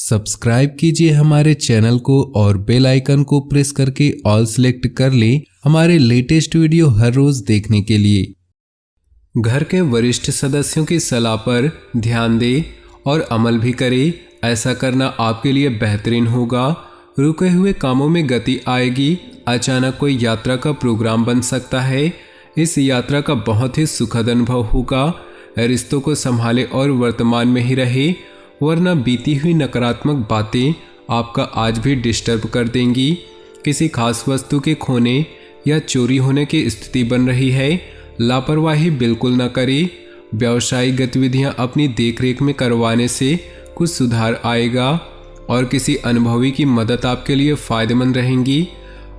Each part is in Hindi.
सब्सक्राइब कीजिए हमारे चैनल को और बेल आइकन को प्रेस करके ऑल सेलेक्ट कर लें हमारे लेटेस्ट वीडियो हर रोज देखने के लिए। घर के वरिष्ठ सदस्यों की सलाह पर ध्यान दें और अमल भी करें। ऐसा करना आपके लिए बेहतरीन होगा। रुके हुए कामों में गति आएगी। अचानक कोई यात्रा का प्रोग्राम बन सकता है। इस यात्रा का बहुत ही सुखद अनुभव होगा। रिश्तों को संभाले और वर्तमान में ही रहे, वरना बीती हुई नकारात्मक बातें आपका आज भी डिस्टर्ब कर देंगी। किसी खास वस्तु के खोने या चोरी होने की स्थिति बन रही है। लापरवाही बिल्कुल न करें। व्यावसायिक गतिविधियां अपनी देखरेख में करवाने से कुछ सुधार आएगा और किसी अनुभवी की मदद आपके लिए फायदेमंद रहेंगी।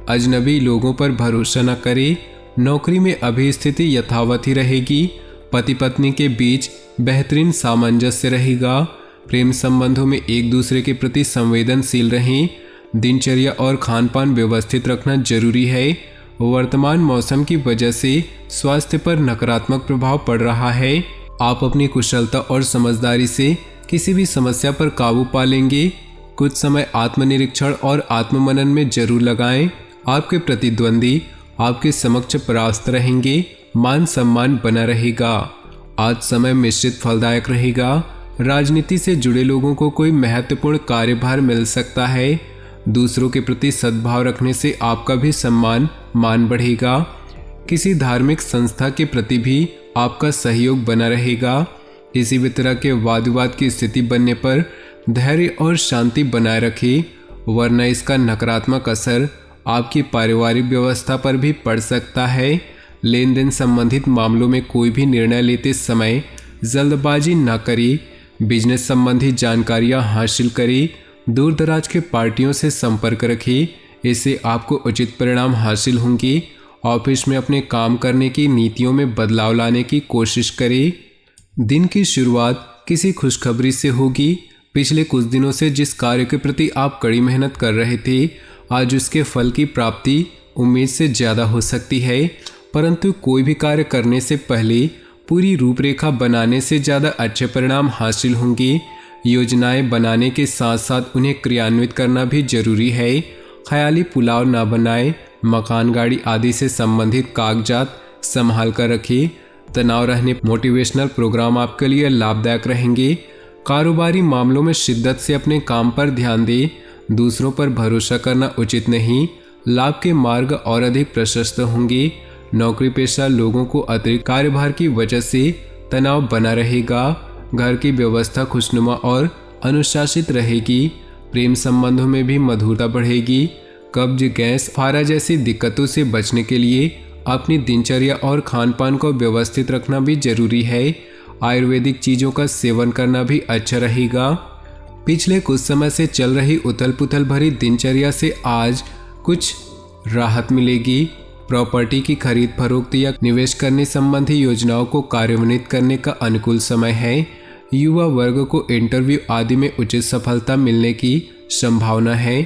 अजनबी लोगों पर भरोसा न करें। नौकरी में अभी स्थिति यथावत ही रहेगी। पति पत्नी के बीच बेहतरीन सामंजस्य रहेगा। प्रेम संबंधों में एक दूसरे के प्रति संवेदनशील रहें। दिनचर्या और खान पान व्यवस्थित रखना जरूरी है। वर्तमान मौसम की वजह से स्वास्थ्य पर नकारात्मक प्रभाव पड़ रहा है। आप अपनी कुशलता और समझदारी से किसी भी समस्या पर काबू पा लेंगे। कुछ समय आत्मनिरीक्षण और आत्ममनन में जरूर लगाएं। आपके प्रतिद्वंदी आपके समक्ष परास्त रहेंगे। मान सम्मान बना रहेगा। आज समय मिश्रित फलदायक रहेगा। राजनीति से जुड़े लोगों को कोई महत्वपूर्ण कार्यभार मिल सकता है। दूसरों के प्रति सद्भाव रखने से आपका भी सम्मान मान बढ़ेगा। किसी धार्मिक संस्था के प्रति भी आपका सहयोग बना रहेगा। किसी भी तरह के वाद विवाद की स्थिति बनने पर धैर्य और शांति बनाए रखें, वरना इसका नकारात्मक असर आपकी पारिवारिक व्यवस्था पर भी पड़ सकता है। लेन देन संबंधित मामलों में कोई भी निर्णय लेते समय जल्दबाजी न करें। बिजनेस संबंधी जानकारियां हासिल करें। दूर दराज के पार्टियों से संपर्क रखें, इससे आपको उचित परिणाम हासिल होंगे। ऑफिस में अपने काम करने की नीतियों में बदलाव लाने की कोशिश करें। दिन की शुरुआत किसी खुशखबरी से होगी। पिछले कुछ दिनों से जिस कार्य के प्रति आप कड़ी मेहनत कर रहे थे, आज उसके फल की प्राप्ति उम्मीद से ज़्यादा हो सकती है। परंतु कोई भी कार्य करने से पहले पूरी रूपरेखा बनाने से ज़्यादा अच्छे परिणाम हासिल होंगे। योजनाएं बनाने के साथ साथ उन्हें क्रियान्वित करना भी जरूरी है। ख्याली पुलाव ना बनाएं। मकान, गाड़ी आदि से संबंधित कागजात संभाल कर रखें। तनाव रहने मोटिवेशनल प्रोग्राम आपके लिए लाभदायक रहेंगे। कारोबारी मामलों में शिद्दत से अपने काम पर ध्यान दें। दूसरों पर भरोसा करना उचित नहीं। लाभ के मार्ग और अधिक प्रशस्त होंगे। नौकरी पेशा लोगों को अतिरिक्त कार्यभार की वजह से तनाव बना रहेगा। घर की व्यवस्था खुशनुमा और अनुशासित रहेगी। प्रेम संबंधों में भी मधुरता बढ़ेगी। कब्ज, गैस, फारा जैसी दिक्कतों से बचने के लिए अपनी दिनचर्या और खान पान को व्यवस्थित रखना भी जरूरी है। आयुर्वेदिक चीज़ों का सेवन करना भी अच्छा रहेगा। पिछले कुछ समय से चल रही उथल पुथल भरी दिनचर्या से आज कुछ राहत मिलेगी। प्रॉपर्टी की खरीद फरोख्त या निवेश करने संबंधी योजनाओं को कार्यान्वित करने का अनुकूल समय है। युवा वर्ग को इंटरव्यू आदि में उचित सफलता मिलने की संभावना है।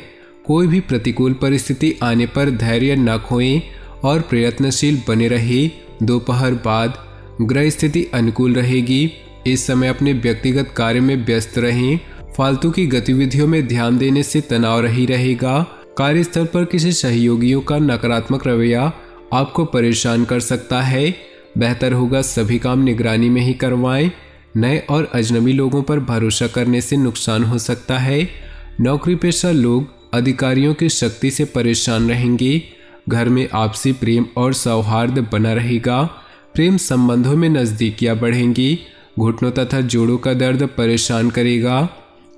कोई भी प्रतिकूल परिस्थिति आने पर धैर्य न खोएं और प्रयत्नशील बने रहे। दोपहर बाद ग्रह स्थिति अनुकूल रहेगी। इस समय अपने व्यक्तिगत कार्य में व्यस्त रहें। फालतू की गतिविधियों में ध्यान देने से तनाव ही रहेगा। कार्यस्थल पर किसी सहयोगियों का नकारात्मक रवैया आपको परेशान कर सकता है। बेहतर होगा सभी काम निगरानी में ही करवाएं। नए और अजनबी लोगों पर भरोसा करने से नुकसान हो सकता है। नौकरी पेशा लोग अधिकारियों की शक्ति से परेशान रहेंगे। घर में आपसी प्रेम और सौहार्द बना रहेगा। प्रेम संबंधों में नज़दीकियां बढ़ेंगी। घुटनों तथा जोड़ों का दर्द परेशान करेगा।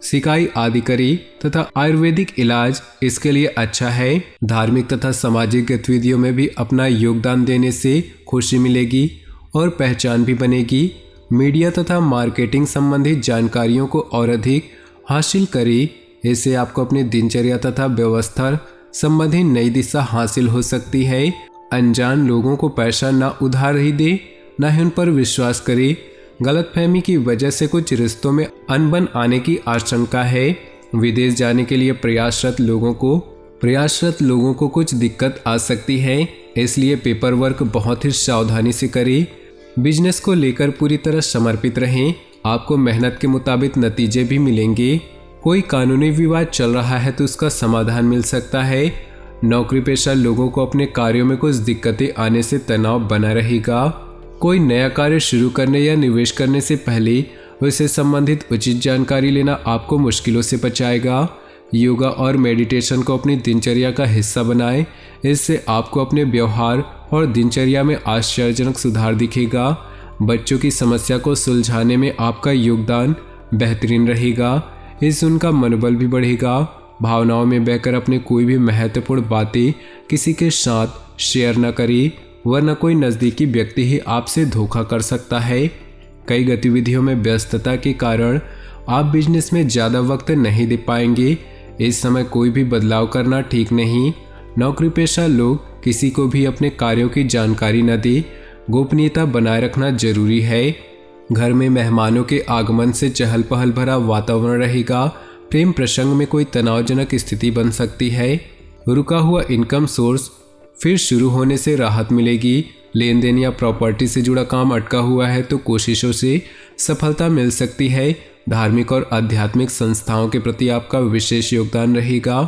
सिकाई आदि करें तथा आयुर्वेदिक इलाज इसके लिए अच्छा है। धार्मिक तथा सामाजिक गतिविधियों में भी अपना योगदान देने से खुशी मिलेगी और पहचान भी बनेगी। मीडिया तथा मार्केटिंग संबंधित जानकारियों को और अधिक हासिल करें। इससे आपको अपनी दिनचर्या तथा व्यवस्था संबंधी नई दिशा हासिल हो सकती है। अनजान लोगों को पैसा न उधार ही दे, न ही उन पर विश्वास करें। गलतफहमी की वजह से कुछ रिश्तों में अनबन आने की आशंका है। विदेश जाने के लिए प्रयासरत लोगों को कुछ दिक्कत आ सकती है, इसलिए पेपर वर्क बहुत ही सावधानी से करें। बिजनेस को लेकर पूरी तरह समर्पित रहें। आपको मेहनत के मुताबिक नतीजे भी मिलेंगे। कोई कानूनी विवाद चल रहा है तो उसका समाधान मिल सकता है। नौकरी पेशा लोगों को अपने कार्यों में कुछ दिक्कतें आने से तनाव बना रहेगा। कोई नया कार्य शुरू करने या निवेश करने से पहले उससे संबंधित उचित जानकारी लेना आपको मुश्किलों से बचाएगा। योगा और मेडिटेशन को अपनी दिनचर्या का हिस्सा बनाएं। इससे आपको अपने व्यवहार और दिनचर्या में आश्चर्यजनक सुधार दिखेगा। बच्चों की समस्या को सुलझाने में आपका योगदान बेहतरीन रहेगा। इससे उनका मनोबल भी बढ़ेगा। भावनाओं में बहकर अपने कोई भी महत्वपूर्ण बातें किसी के साथ शेयर न करें, वरना कोई नज़दीकी व्यक्ति ही आपसे धोखा कर सकता है। कई गतिविधियों में व्यस्तता के कारण आप बिजनेस में ज़्यादा वक्त नहीं दे पाएंगे। इस समय कोई भी बदलाव करना ठीक नहीं। नौकरी पेशा लोग किसी को भी अपने कार्यों की जानकारी न दें। गोपनीयता बनाए रखना जरूरी है। घर में मेहमानों के आगमन से चहल पहल भरा वातावरण रहेगा। प्रेम प्रसंग में कोई तनावजनक स्थिति बन सकती है। रुका हुआ इनकम सोर्स फिर शुरू होने से राहत मिलेगी। लेन देन या प्रॉपर्टी से जुड़ा काम अटका हुआ है तो कोशिशों से सफलता मिल सकती है। धार्मिक और आध्यात्मिक संस्थाओं के प्रति आपका विशेष योगदान रहेगा।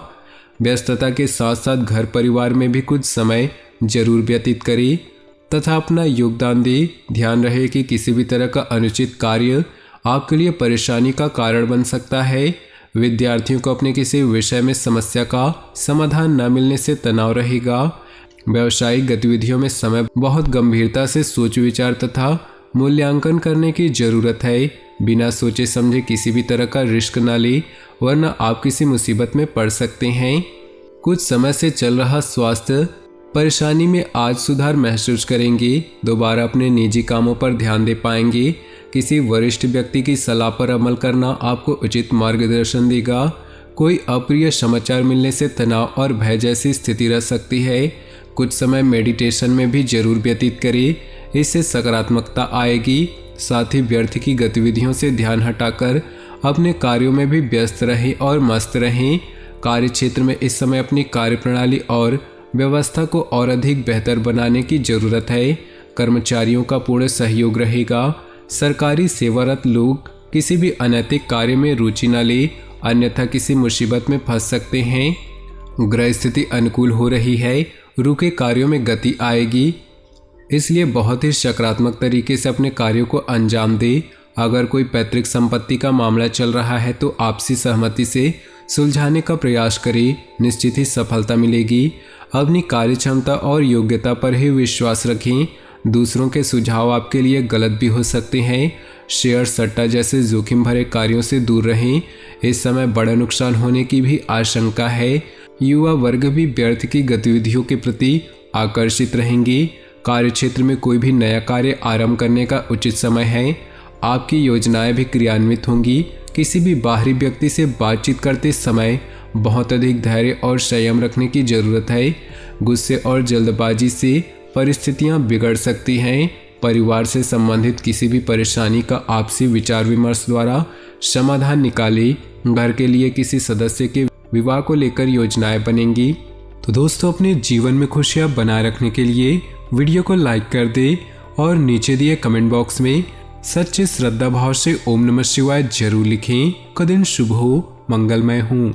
व्यस्तता के साथ साथ घर परिवार में भी कुछ समय जरूर व्यतीत करें तथा अपना योगदान दें। ध्यान रहे कि किसी भी तरह का अनुचित कार्य आपके लिए परेशानी का कारण बन सकता है। विद्यार्थियों को अपने किसी विषय में समस्या का समाधान न मिलने से तनाव रहेगा। व्यावसायिक गतिविधियों में समय बहुत गंभीरता से सोच विचार तथा मूल्यांकन करने की जरूरत है। बिना सोचे समझे किसी भी तरह का रिस्क न ले, वरना आप किसी मुसीबत में पड़ सकते हैं। कुछ समय से चल रहा स्वास्थ्य परेशानी में आज सुधार महसूस करेंगे। दोबारा अपने निजी कामों पर ध्यान दे पाएंगे। किसी वरिष्ठ व्यक्ति की सलाह पर अमल करना आपको उचित मार्गदर्शन देगा। कोई अप्रिय समाचार मिलने से तनाव और भय जैसी स्थिति रह सकती है। कुछ समय मेडिटेशन में भी जरूर व्यतीत करें, इससे सकारात्मकता आएगी। साथ ही व्यर्थ की गतिविधियों से ध्यान हटाकर अपने कार्यों में भी व्यस्त रहें और मस्त रहें। कार्य क्षेत्र में इस समय अपनी कार्यप्रणाली और व्यवस्था को और अधिक बेहतर बनाने की जरूरत है। कर्मचारियों का पूर्ण सहयोग रहेगा। सरकारी सेवारत लोग किसी भी अनैतिक कार्य में रुचि न ले, अन्यथा किसी मुसीबत में फंस सकते हैं। ग्रह स्थिति अनुकूल हो रही है। रुके कार्यों में गति आएगी, इसलिए बहुत ही सकारात्मक तरीके से अपने कार्यों को अंजाम दे। अगर कोई पैतृक संपत्ति का मामला चल रहा है तो आपसी सहमति से सुलझाने का प्रयास करें, निश्चित ही सफलता मिलेगी। अपनी कार्य क्षमता और योग्यता पर ही विश्वास रखें। दूसरों के सुझाव आपके लिए गलत भी हो सकते हैं। शेयर सट्टा जैसे जोखिम भरे कार्यों से दूर रहें। इस समय बड़ा नुकसान होने की भी आशंका है। युवा वर्ग भी व्यर्थ की गतिविधियों के प्रति आकर्षित रहेंगे। कार्यक्षेत्र में कोई भी नया कार्य आरंभ करने का उचित समय है। आपकी योजनाएं भी क्रियान्वित होंगी। किसी भी बाहरी व्यक्ति से बातचीत करते समय बहुत अधिक धैर्य और संयम रखने की जरूरत है। गुस्से और जल्दबाजी से परिस्थितियां बिगड़ सकती हैं। परिवार से संबंधित किसी भी परेशानी का आपसी विचार विमर्श द्वारा समाधान निकालें। घर के लिए किसी सदस्य के विवाह को लेकर योजनाएं बनेंगी। तो दोस्तों, अपने जीवन में खुशियां बनाए रखने के लिए वीडियो को लाइक कर दें और नीचे दिए कमेंट बॉक्स में सच्चे श्रद्धा भाव से ओम नमः शिवाय जरूर लिखें। का दिन शुभ हो, मंगलमय हो।